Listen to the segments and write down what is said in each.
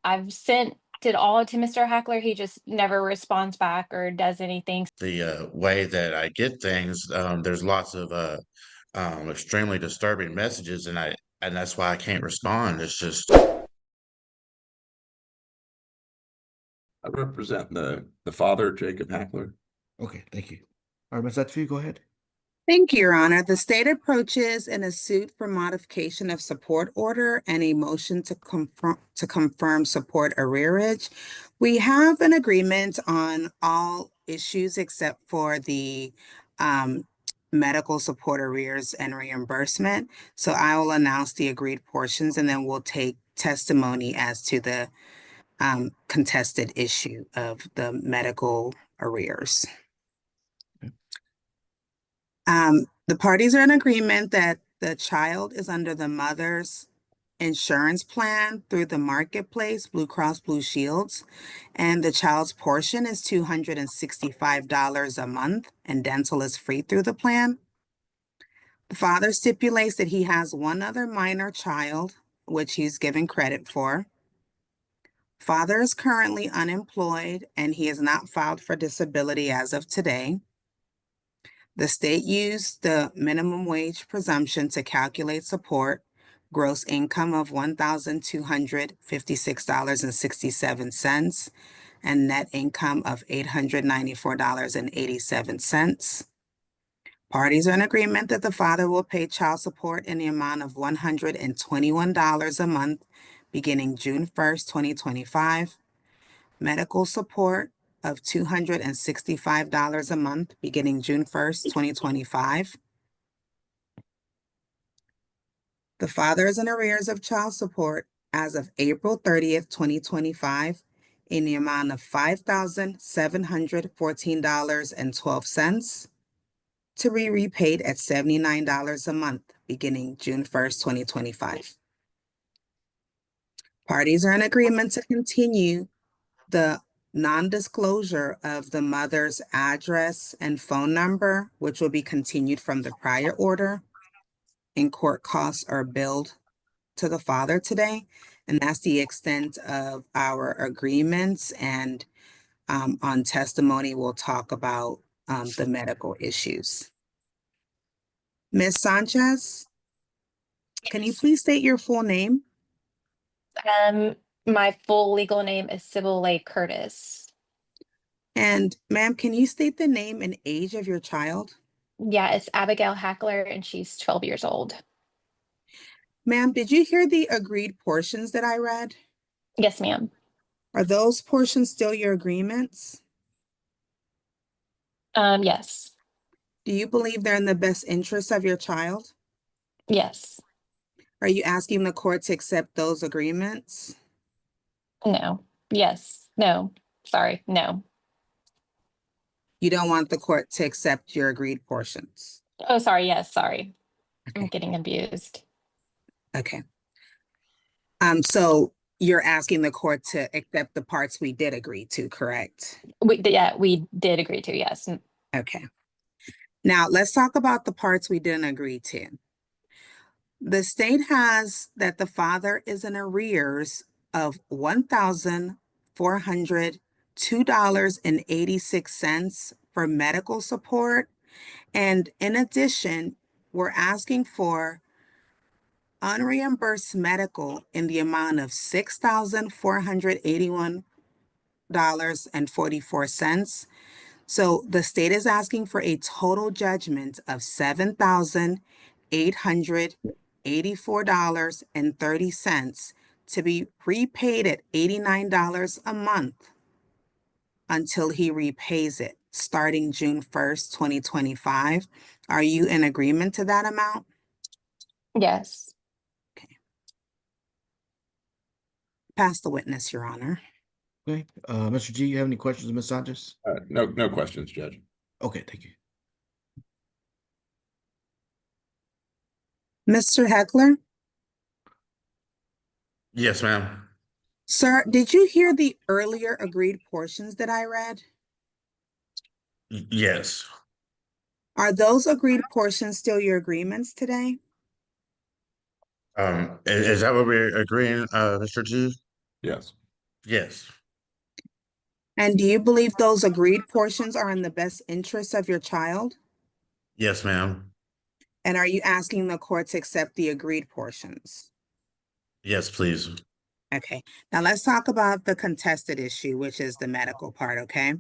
I've sent it all to Mr. Hackler. He just never responds back or does anything. The way that I get things, there's lots of extremely disturbing messages, and that's why I can't respond. It's just I represent the father, Jacob Hackler. Okay, thank you. All right, Ms. Letchfield, go ahead. Thank you, Your Honor. The state approaches in a suit for modification of support order and a motion to confirm support arrearage. We have an agreement on all issues except for the medical support arrears and reimbursement. So I will announce the agreed portions and then we'll take testimony as to the contested issue of the medical arrears. The parties are in agreement that the child is under the mother's insurance plan through the marketplace, Blue Cross Blue Shields, and the child's portion is $265 a month, and dental is free through the plan. The father stipulates that he has one other minor child, which he's given credit for. Father is currently unemployed, and he has not filed for disability as of today. The state used the minimum wage presumption to calculate support, gross income of $1,256.67, and net income of $894.87. Parties are in agreement that the father will pay child support in the amount of $121 a month beginning June 1st, 2025, medical support of $265 a month beginning June 1st, 2025. The father is in arrears of child support as of April 30th, 2025 in the amount of $5,714.12 to be repaid at $79 a month beginning June 1st, 2025. Parties are in agreement to continue the non-disclosure of the mother's address and phone number, which will be continued from the prior order. And court costs are billed to the father today. And that's the extent of our agreements. And on testimony, we'll talk about the medical issues. Ms. Sanchez, can you please state your full name? My full legal name is Sybil Lay Curtis. And ma'am, can you state the name and age of your child? Yeah, it's Abigail Hackler, and she's 12 years old. Ma'am, did you hear the agreed portions that I read? Yes, ma'am. Are those portions still your agreements? Yes. Do you believe they're in the best interest of your child? Yes. Are you asking the court to accept those agreements? No. Yes. No. Sorry. No. You don't want the court to accept your agreed portions? Oh, sorry. Yes. Sorry. Okay. I'm getting abused. Okay. So you're asking the court to accept the parts we did agree to, correct? We did agree to, yes. Okay. Now let's talk about the parts we didn't agree to. The state has that the father is in arrears of $1,402.86 for medical support. And in addition, we're asking for unreimbursed medical in the amount of $6,481.44. So the state is asking for a total judgment of $7,884.30 to be repaid at $89 a month until he repays it starting June 1st, 2025. Are you in agreement to that amount? Yes. Okay. Pass the witness, Your Honor. Okay, Mr. G, you have any questions, Ms. Sanchez? No questions, Judge. Okay, thank you. Mr. Heckler? yes, ma'am. Sir, did you hear the earlier agreed portions that I read? Yes. Are those agreed portions still your agreements today? Is that what we're agreeing, Mr. G? Yes. Yes, And do you believe those agreed portions are in the best interest of your child? yes, ma'am. And are you asking the court to accept the agreed portions? Yes, please. Okay, now let's talk about the contested issue, which is the medical part, okay?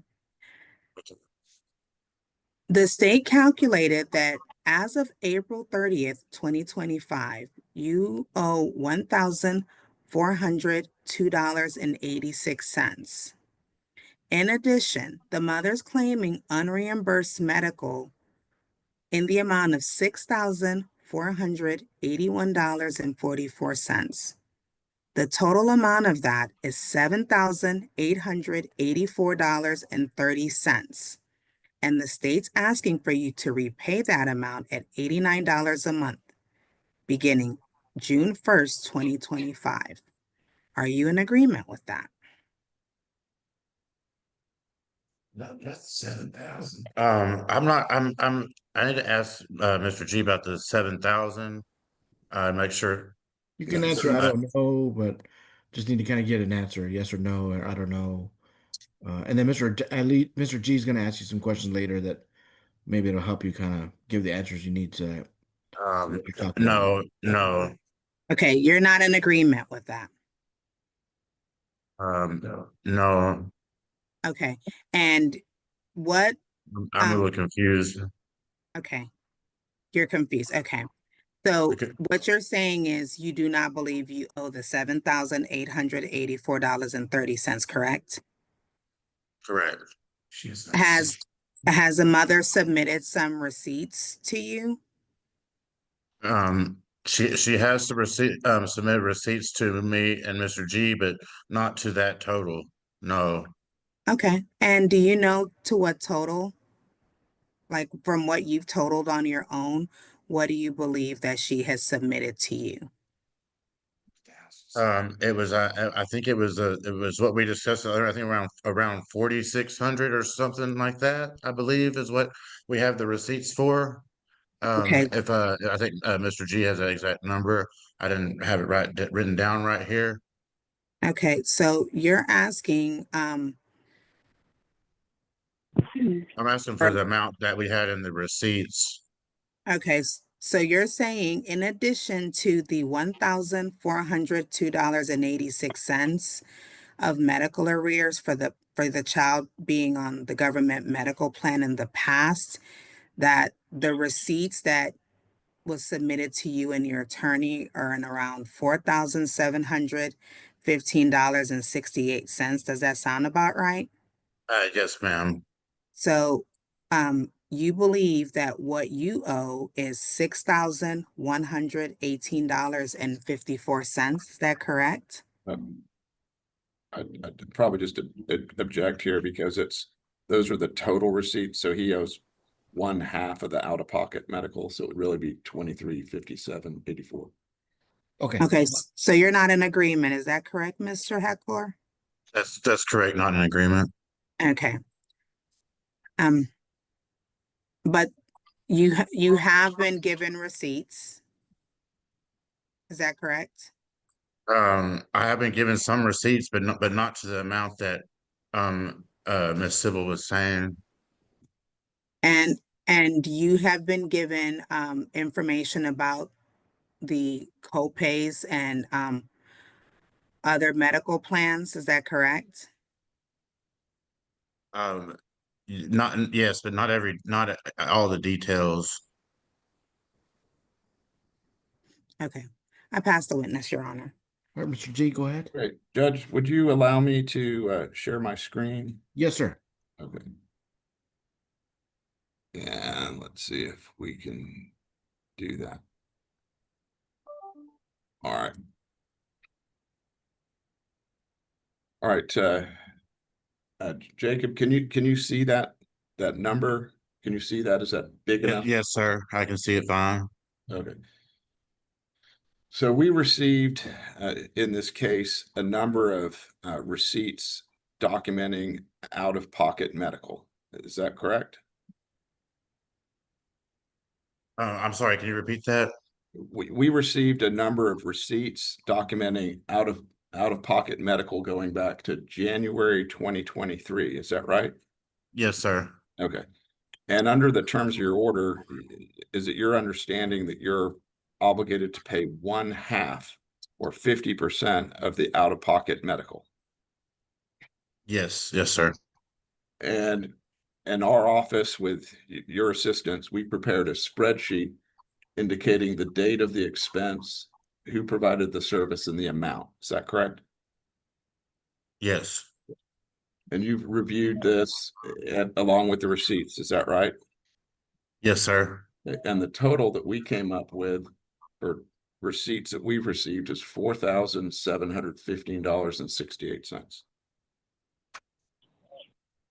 The state calculated that as of April 30th, 2025, you owe $1,402.86. In addition, the mother's claiming unreimbursed medical in the amount of $6,481.44. The total amount of that is $7,884.30. And the state's asking for you to repay that amount at $89 a month, beginning June 1st, 2025. Are you in agreement with that? That's 7,000. I'm not, I need to ask, Mr. G about the 7,000. Make sure. You can answer, I don't know, but just need to kind of get an answer, yes or no, or I don't know. And then Mr. G is going to ask you some questions later that maybe it'll help you kind of give the answers you need to. No, no. Okay, you're not in agreement with that. No. Okay, and what, I'm a little confused. okay, you're confused, okay. So Okay. what you're saying is you do not believe you owe the $7,884.30, correct? Correct. Has the mother submitted some receipts to you? She has to submit receipts to me and Mr. G, but not to that total. No. Okay, and do you know to what total? Like from what you've totaled on your own, what do you believe that she has submitted to you? It was I think it was what we discussed earlier. I think around 4,600 or something like that, I believe is what we have the receipts for. Okay, If I think Mr. G has that exact number. I didn't have it written down right here. okay, so you're asking, I'm asking for for- the amount that we had in the receipts. okay, so you're saying in addition to the $1,402.86 of medical arrears for the child being on the government medical plan in the past, that the receipts that was submitted to you and your attorney are in around $4,715.68. Does that sound about right? Yes, ma'am. So, you believe that what you owe is $6,118.54. Is that correct? I'd probably just object here because those are the total receipts. So he owes one half of the out-of-pocket medical. So it would really be 2357.84. Okay. Okay, so you're not in agreement. Is that correct, Mr. Heckler? That's correct. Not in agreement. Okay. But you have been given receipts. Is that correct? I have been given some receipts, but not to the amount that Miss Sybil was saying. And you have been given information about the co-pays and other medical plans. Is that correct? Not yes, but not all the details. Okay. I pass the witness, Your Honor. All right, Mr. G, go ahead. Great. Judge, would you allow me to share my screen? Yes, sir. Okay. And let's see if we can do that. All right. All right. Jacob, can you see that number? Can you see that? Is that big enough? Yes, sir. I can see it fine. Okay. So we received, in this case, a number of receipts documenting out-of-pocket medical. Is that correct? I'm sorry. Can you repeat that? We received a number of receipts documenting out-of-pocket medical going back to January 2023. Is that right? Yes, sir. Okay. And under the terms of your order, is it your understanding that you're obligated to pay 1/2 or 50% of the out-of-pocket medical? Yes, yes, sir. And in our office, with your assistance, we prepared a spreadsheet indicating the date of the expense, who provided the service, and the amount. Is that correct? Yes. And you've reviewed this along with the receipts. Is that right? Yes, sir. And the total that we came up with for receipts that we've received is $4,715.68.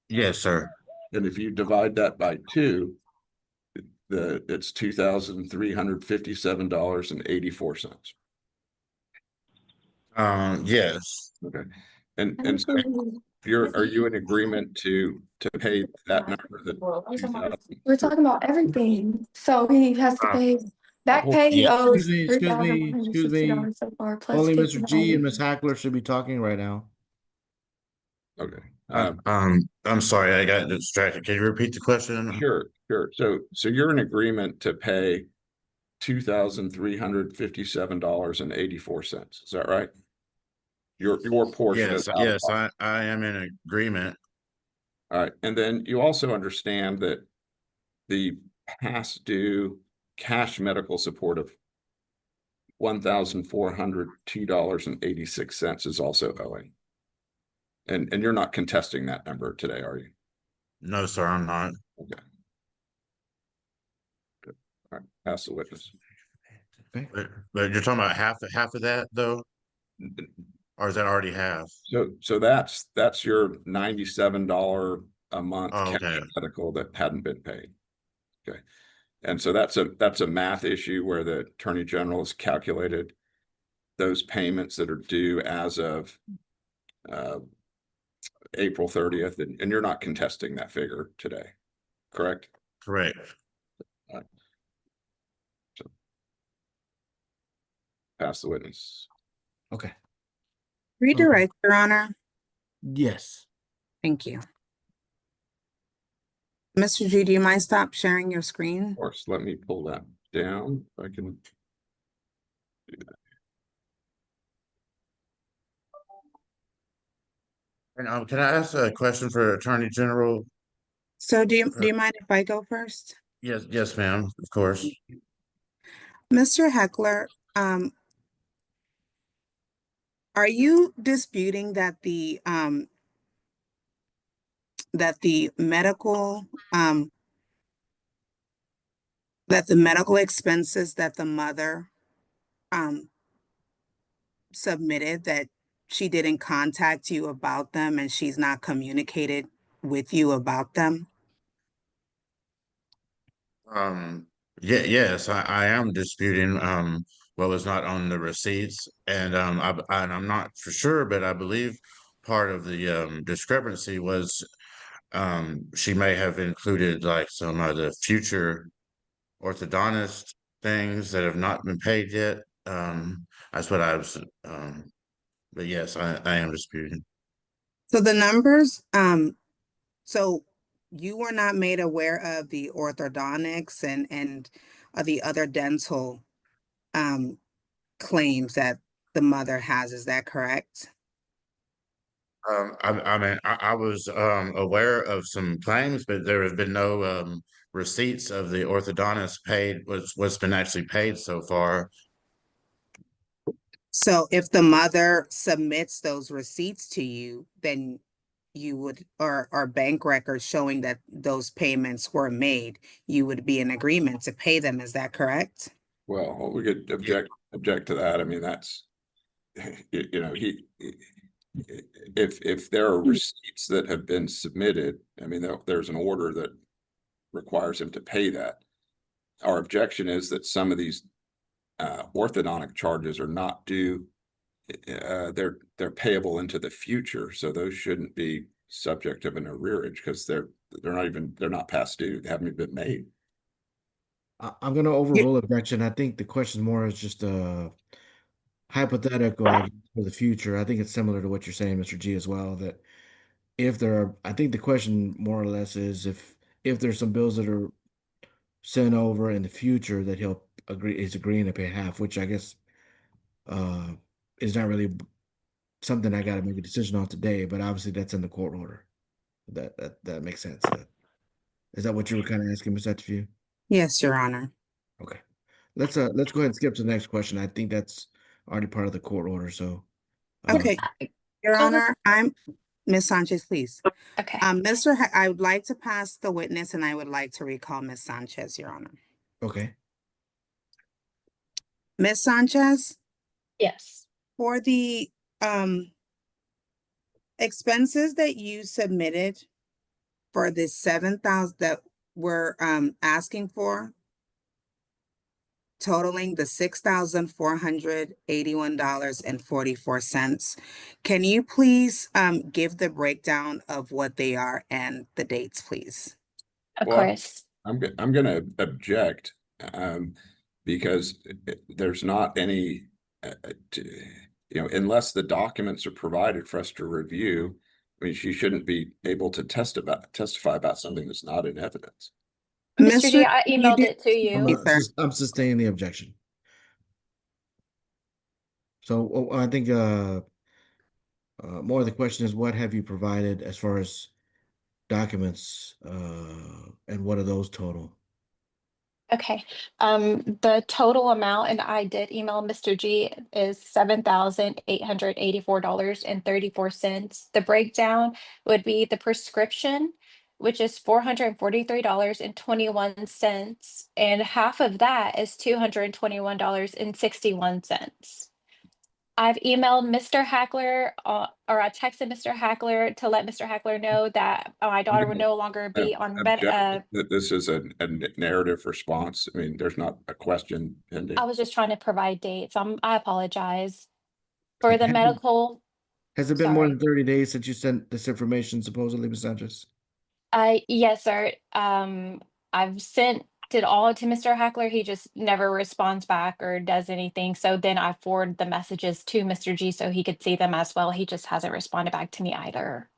Yes, sir. And if you divide that by 2, it's $2,357.84. Yes. Okay. And so are you in agreement to pay that number? We're talking about everything. So he has to pay back pay. He Yeah. owes Excuse me, $3,160 so far. Plus Only Mr. G and $50. Ms. Hackler should be talking right now. Okay. I'm sorry, I got distracted. Can you repeat the question? Sure. So you're in agreement to pay $2,357.84. Is that right? Your portion Yes, of yes, I am in agreement. All right. And then you also understand that the past due cash medical support of $1,402.86 is also owing. And you're not contesting that number today, are you? No, sir, I'm not. Okay. Good. All right. Pass the witness. But you're talking about half of that though? Or is that already half? So that's your $97 a month Oh, cash okay. medical that hadn't been paid. Okay. And so that's a math issue where the Attorney General has calculated those payments that are due as of April 30th, and you're not contesting that figure today, correct? Correct. So pass the witness. Okay. Redirect, Your Honor. Yes. Thank you. Mr. G, do you mind stop sharing your screen? Of course, let me pull that down. If I can do that. And can I ask a question for Attorney General? So do you mind if I go first? Yes, ma'am, of course. Mr. Heckler, are you disputing that the medical expenses that the mother submitted, that she didn't contact you about them and she's not communicated with you about them? Yes, I am disputing what was not on the receipts, and I'm not for sure, but I believe part of the discrepancy was she may have included like some of the future orthodontist things that have not been paid yet. That's what I was but yes, I am disputing. So the numbers, so you were not made aware of the orthodontics and the other dental claims that the mother has, is that correct? I mean, I was aware of some claims, but there have been no receipts of the orthodontist paid what's been actually paid so far. So if the mother submits those receipts to you, then you would, or bank records showing that those payments were made, you would be in agreement to pay them, is that correct? Well, we could object to that. I mean, that's, you know, if there are receipts that have been submitted, I mean, there's an order that requires him to pay that. Our objection is that some of these orthodontic charges are not due. They're payable into the future, so those shouldn't be subject of an arrearage because they're not past due. They haven't been made. I'm going to overrule objection. I think the question more is just hypothetical, I guess, for the future. I think it's similar to what you're saying, Mr. G, as well, that if there are, I think the question more or less is if there's some bills that are sent over in the future that he's agreeing to pay half, which I guess uh is not really something I got to make a decision on today, but obviously that's in the court order. That makes sense. Is that what you were kind of asking, Ms. Atterview? Yes, Your Honor. Okay. Let's go ahead and skip to the next question. I think that's already part of the court order. So Okay, Your I was- Honor, I'm Ms. Sanchez, please. Okay. I would like to pass the witness and I would like to recall Ms. Sanchez, Your Honor. okay. Ms. Sanchez, Yes. for the expenses that you submitted for the 7,000 that we're asking for, totaling the $6,481.44. Can you please give the breakdown of what they are and the dates, please? Of Well, course. I'm gonna object, because there's not any, unless the documents are provided for us to review, I mean, she shouldn't be able to testify about something that's not in evidence. Mr. G, I you emailed did- it to you. I'm sustaining the objection. So I think more of the question is, what have you provided as far as documents, and what are those total? Okay. The total amount, and I did email Mr. G, is $7,884.34. The breakdown would be the prescription, which is $443.21, and half of that is $221.61. I've emailed Mr. Hackler, or I texted Mr. Hackler to let Mr. Hackler know that my daughter would no longer be on Object that this is a narrative response. I mean, there's not a question pending. I was just trying to provide dates. I apologize. For the Has it- medical, Has it been more sorry. than 30 days since you sent this information, supposedly, Ms. Sanchez? Yes, sir. I've sent it all to Mr. Hackler. He just never responds back or does anything. So then I forward the messages to Mr. G so he could see them as well. He just hasn't responded back to me either.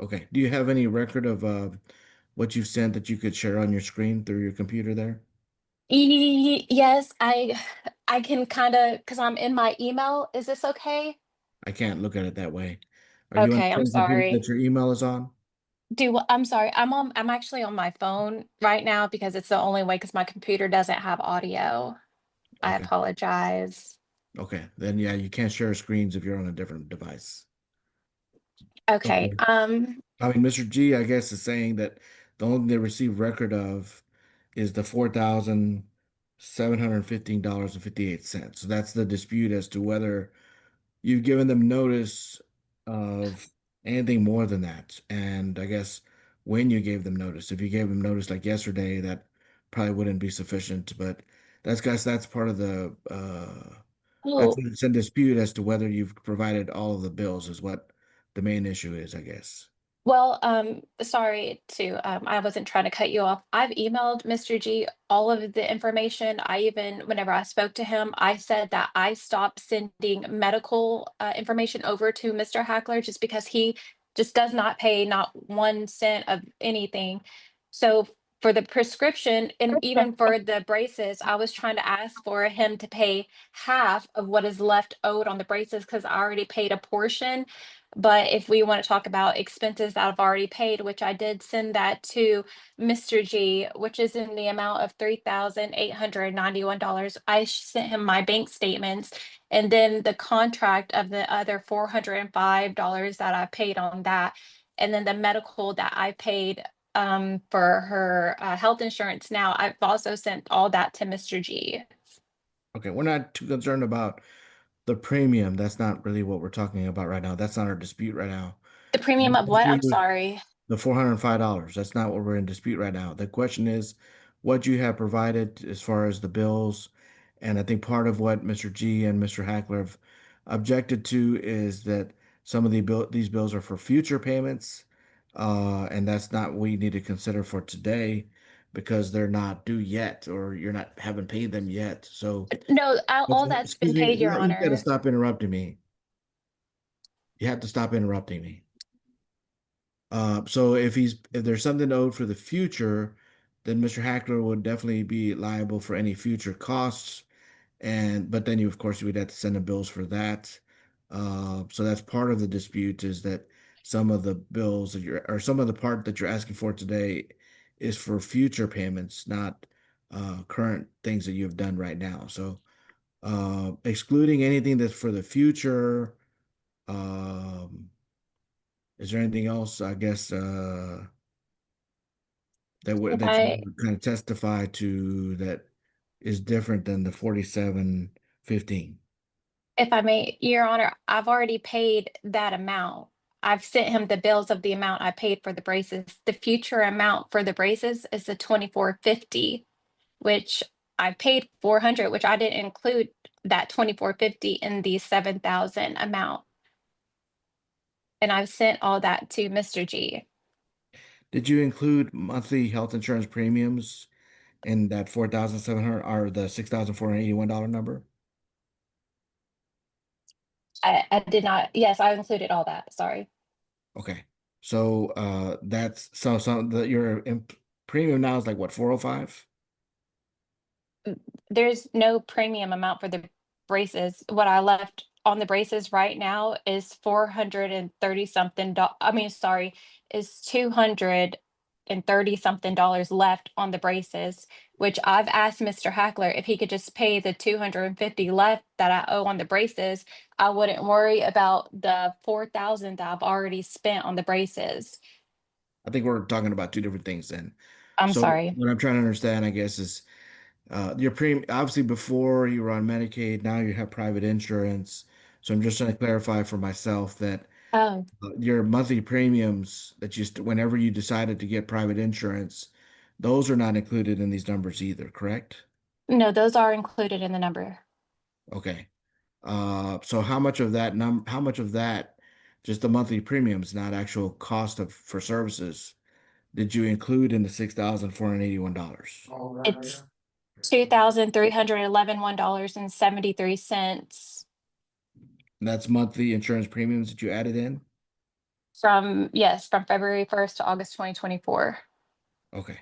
Okay. Do you have any record of what you've sent that you could share on your screen through your computer there? Yes, I can kind of, because I'm in my email. Is this okay? I can't look at it that way. Are you on Okay, the I'm same computer sorry. that your email is on? I'm sorry. I'm actually on my phone right now because it's the only way, because my computer doesn't have audio. I Okay. apologize. Okay. Then yeah, you can't share screens if you're on a different device. Okay. I mean, Mr. G, I guess, is saying that the only thing they received record of is the $4,715.58. So that's the dispute as to whether you've given them notice of anything more than that. And I guess when you gave them notice, if you gave them notice like yesterday, that probably wouldn't be sufficient. But that's part of the Oh, it's a dispute as to whether you've provided all of the bills is what the main issue is, I guess. well, sorry I wasn't trying to cut you off. I've emailed Mr. G all of the information. Whenever I spoke to him, I said that I stopped sending medical information over to Mr. Hackler just because he just does not pay not 1 cent of anything. So for the prescription and even for the braces, I was trying to ask for him to pay half of what is left owed on the braces because I already paid a portion. But if we want to talk about expenses that I've already paid, which I did send that to Mr. G, which is in the amount of $3,891. I sent him my bank statements and then the contract of the other $405 that I paid on that. And then the medical that I paid for her health insurance. Now I've also sent all that to Mr. G. Okay, we're not too concerned about the premium. That's not really what we're talking about right now. That's not our dispute right now. The premium of what? I'm sorry. The $405. That's not what we're in dispute right now. The question is what you have provided as far as the bills. And I think part of what Mr. G and Mr. Hackler have objected to is that some of these bills are for future payments. And that's not what we need to consider for today. because they're not due yet, or haven't paid them yet. So No, all that's excuse been me, paid, Your you gotta Honor. stop interrupting me. You have to stop interrupting me. So if there's something owed for the future, then Mr. Hackler would definitely be liable for any future costs. But then of course, you would have to send the bills for that. So that's part of the dispute, is that some of the bills or some of the part that you're asking for today is for future payments, not current things that you've done right now. So excluding anything that's for the future, is there anything else, I guess, If that you I would kind of testify to that is different than the 4715? if I may, Your Honor, I've already paid that amount. I've sent him the bills of the amount I paid for the braces. The future amount for the braces is the 2450, which I paid 400, which I didn't include that 2450 in the 7,000 amount. And I've sent all that to Mr. G. Did you include monthly health insurance premiums in that 4,700 or the $6,481 number? I did not. Yes, I included all that. Sorry. Okay. So that's your premium now is like what, 405? There's no premium amount for the braces. What I left on the braces right now is 430 something. I mean, sorry, is 230 something dollars left on the braces, which I've asked Mr. Hackler if he could just pay the 250 left that I owe on the braces. I wouldn't worry about the 4,000 that I've already spent on the braces. I think we're talking about two different things then. I'm So sorry. what I'm trying to understand, I guess, is your premium, obviously before you were on Medicaid, now you have private insurance. So I'm just trying to clarify for myself that Oh, your monthly premiums that whenever you decided to get private insurance, those are not included in these numbers either, correct? no, those are included in the number. Okay. So how much of that, just the monthly premiums, not actual cost for services, did you include in the $6,481? It's $2,311.73 That's monthly insurance premiums that you added in? from February 1st to August 2024. Okay.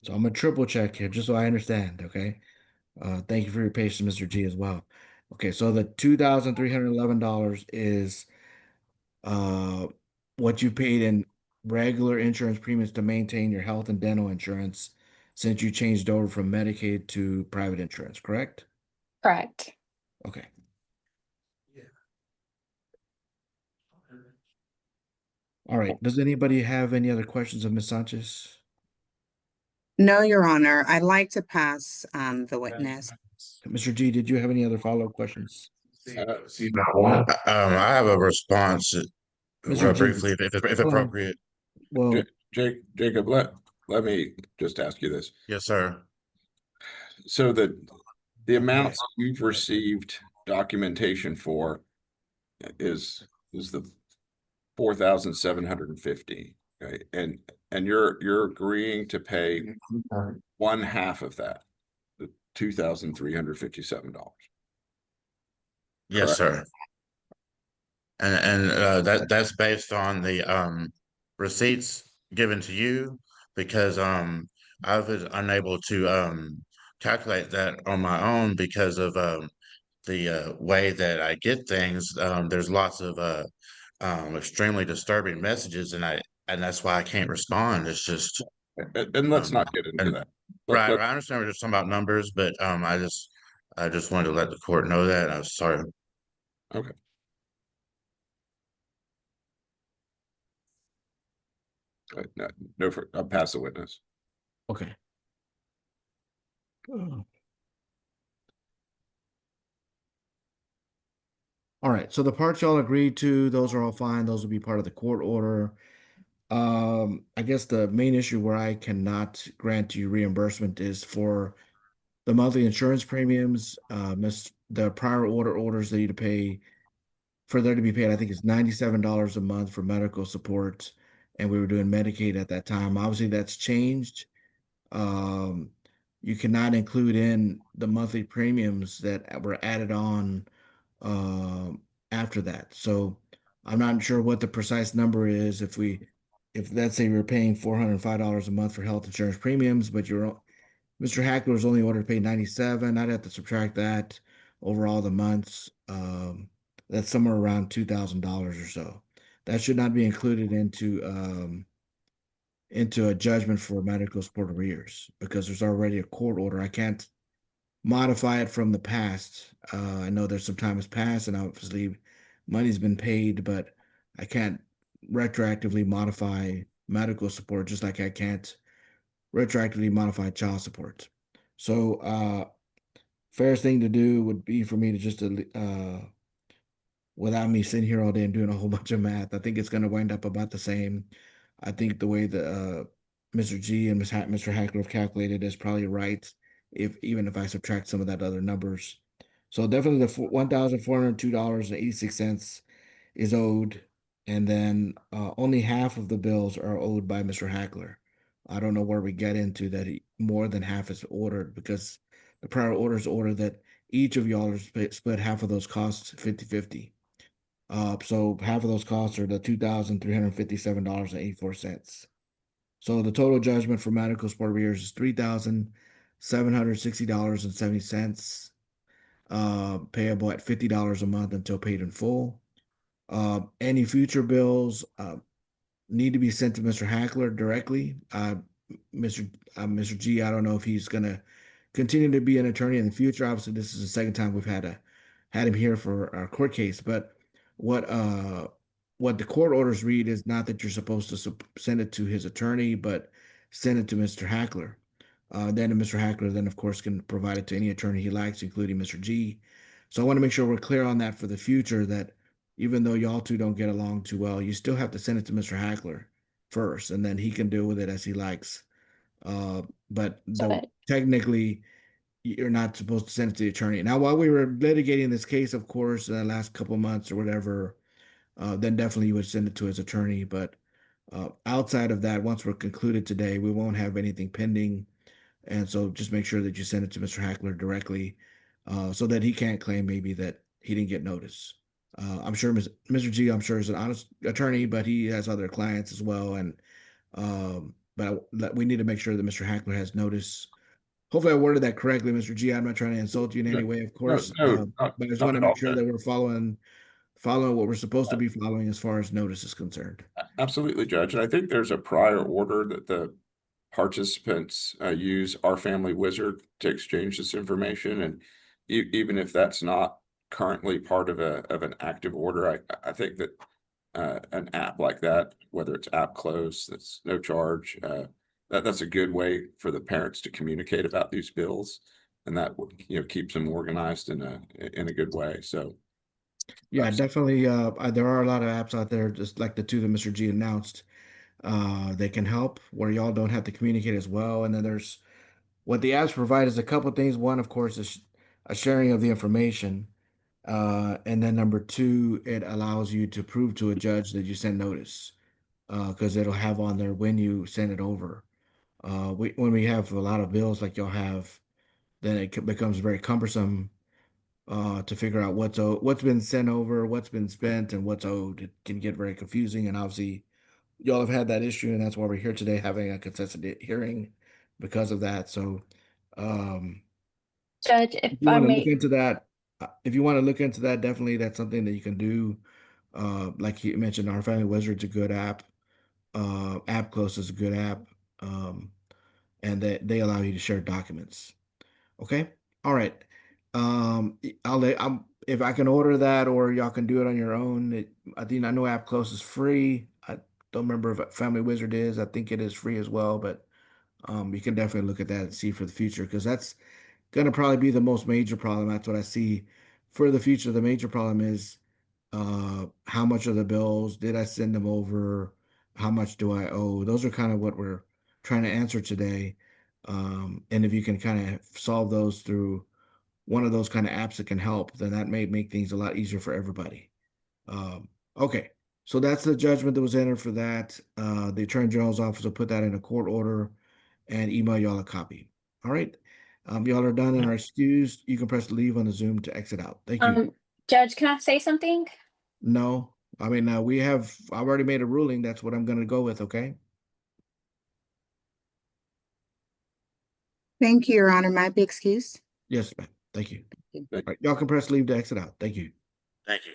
So I'm gonna triple check here just so I understand, okay? Thank you for your patience, Mr. G, as well. Okay, so the $2,311 is uh what you paid in regular insurance premiums to maintain your health and dental insurance since you changed over from Medicaid to private insurance, correct? Correct. Okay. All right. Does anybody have any other questions of Ms. Sanchez? No, Your Honor, I'd like to pass the witness. Mr. G, did you have any other follow-up questions? I have a response Mr. G, briefly, if hold on. appropriate. Well, Jacob, let me just ask you this. Yes, sir. So the amounts you've received documentation for is the 4,750, okay? And you're agreeing to pay one half of that, the $2,357. Yes, Correct. sir. And that's based on the receipts given to you, because I was unable to calculate that on my own because of the way that I get things. There's lots of extremely disturbing messages, and that's why I can't respond. It's just And let's not get into and that. right. I understand we're just talking about numbers, but I just wanted to let the court know that. I'm sorry. Okay. No, I'll pass the witness. okay. All right. So the parts y'all agreed to, those are all fine. Those will be part of the court order. I guess the main issue where I cannot grant you reimbursement is for the monthly insurance premiums. The prior orders that you to pay for there to be paid, I think it's $97 a month for medical support and we were doing Medicaid at that time. Obviously, that's changed. You cannot include in the monthly premiums that were added on after that. So I'm not sure what the precise number is. If let's say we're paying $405 a month for health insurance premiums, but Mr. Hackler was only ordered to pay 97, I'd have to subtract that over all the months. That's somewhere around $2,000 or so. That should not be included into a judgment for medical support arrears because there's already a court order. I can't modify it from the past. I know there's some time has passed and obviously money's been paid, but I can't retroactively modify medical support just like I can't retroactively modify child support. So fairest thing to do would be for me to just without me sitting here all day and doing a whole bunch of math, I think it's going to wind up about the same. I think the way that Mr. G and Mr. Hackler have calculated is probably right, even if I subtract some of that other numbers. So definitely the $1,402.86 is owed, and then only half of the bills are owed by Mr. Hackler. I don't know where we get into that more than half is ordered because the prior orders order that each of y'all are split half of those costs 50-50. So half of those costs are the $2,357.84. So the total judgment for medical support arrears is $3,760.70, payable at $50 a month until paid in full. Any future bills need to be sent to Mr. Hackler directly. Mr. G, I don't know if he's gonna continue to be an attorney in the future. Obviously, this is the second time we've had him here for our court case, but what the court orders read is not that you're supposed to send it to his attorney, but send it to Mr. Hackler. Then Mr. Hackler then of course can provide it to any attorney he likes, including Mr. G. So I want to make sure we're clear on that for the future, that even though y'all two don't get along too well, you still have to send it to Mr. Hackler first, and then he can deal with it as he likes. But technically, you're not supposed to send it to the attorney. Now, while we were litigating this case, of course, in the last couple of months or whatever, then definitely you would send it to his attorney. But outside of that, once we're concluded today, we won't have anything pending. And so just make sure that you send it to Mr. Hackler directly so that he can't claim maybe that he didn't get notice. I'm sure Mr. G, I'm sure, is an honest attorney, but he has other clients as well. And but we need to make sure that Mr. Hackler has notice. Hopefully I worded that correctly, Mr. G. I'm not trying to insult you in any way, of course. No, but I just want to make sure that we're following what we're supposed to be following as far as notice is concerned. Absolutely, Judge. And I think there's a prior order that the participants use Our Family Wizard to exchange this information. And even if that's not currently part of an active order, I think that an app like that, whether it's app close, that's no charge, that's a good way for the parents to communicate about these bills, and that keeps them organized in a good way. So yeah, definitely. There are a lot of apps out there, just like the two that Mr. G announced. They can help where y'all don't have to communicate as well. And then there's what the apps provide is a couple things. One, of course, is a sharing of the information. And then number two, it allows you to prove to a judge that you sent notice because it'll have on there when you send it over. When we have a lot of bills like y'all have, then it becomes very cumbersome to figure out what's been sent over, what's been spent, and what's owed. It can get very confusing, and obviously, y'all have had that issue, and that's why we're here today having a contested hearing because of that. So, Judge, if if you I want to look may, into that, definitely that's something that you can do. Like you mentioned, Our Family Wizard's a good app. App Close is a good app. And they allow you to share documents. Okay. All right. If I can order that or y'all can do it on your own. I know App Close is free. I don't remember if Family Wizard is. I think it is free as well, but you can definitely look at that and see for the future because that's gonna probably be the most major problem. That's what I see for the future. The major problem is how much are the bills? Did I send them over? How much do I owe? Those are kind of what we're trying to answer today. And if you can kind of solve those through one of those kind of apps that can help, then that may make things a lot easier for everybody. Okay. So that's the judgment that was entered for that. The Attorney General's office will put that in a court order and email y'all a copy. All right. Y'all are done and are excused. You can press leave on the Zoom to exit out. Thank you. Judge, can I say something? No, I mean, I've already made a ruling. That's what I'm going to go with. Okay. Thank you, Your Honor. Might be excused. Yes, ma'am. Thank you. Thank All right, y'all can press leave to exit out. Thank you. Thank you.